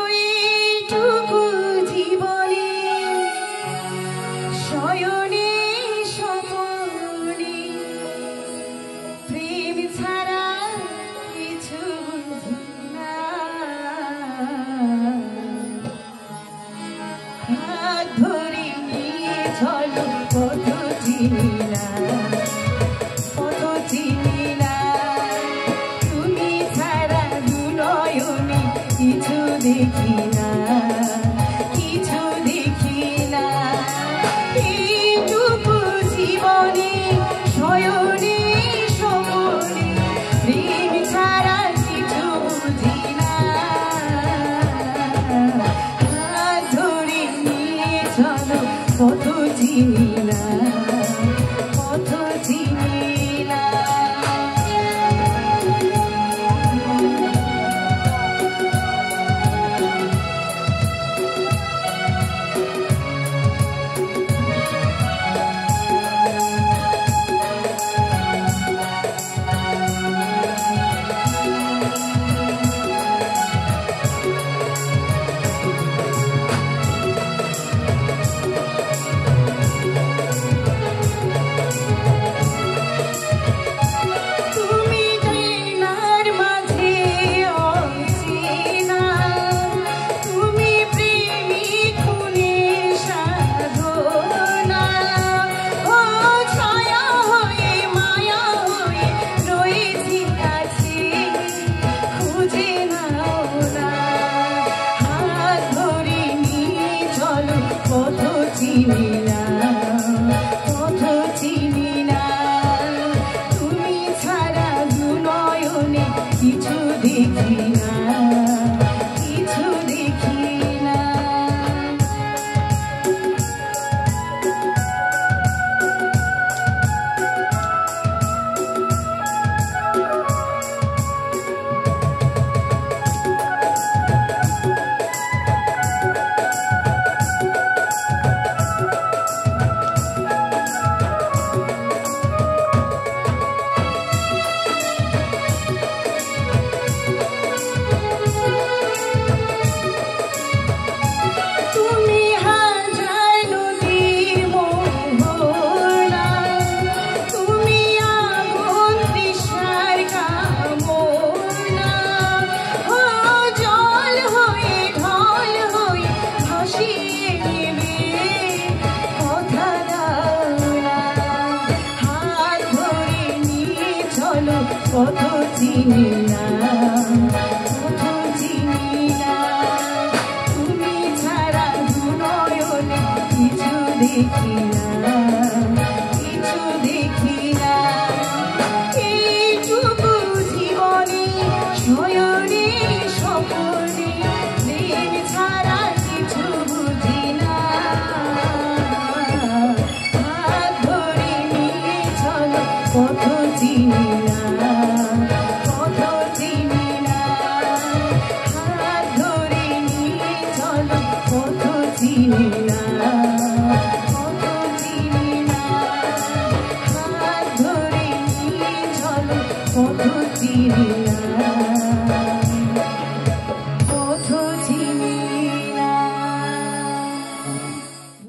ওইটুকু জীবনে শয়নে স্বপনে প্রেম ছাড়া কিছু না। হাত ধরে নিয়ে চলো কত চিনি না, কত চিনি না। তুমি ছাড়া দু নয়নে কিছু দেখি না, কিছু দেখি না। এইটুকু জীবনে শয়নে স্বপনে প্রেম ছাড়া কিছু বুঝি না। হাত ধরে নিয়ে চলো কত চিনি না, কত চিনি না। কত চিনি না, কত চিনি না। তুমি ছাড়া দু নয়নে কিছু দেখি না, কিছু দেখি না। কত চিনি না, কত চিনি না। তুমি ছাড়া দু নয়নে কিছু দেখি না, কিছু দেখি না। এইটুকু জীবনে শয়নে স্বপনে প্রেম ছাড়া কিছু বুঝি না। হাত ধরে নিয়ে চলো কত চিনি না, কত চিনি না। হাত ধরে নিয়ে চলো কত চিনি না, কত চিনি না। হাত ধরে নিয়ে চলো কত চিনি না।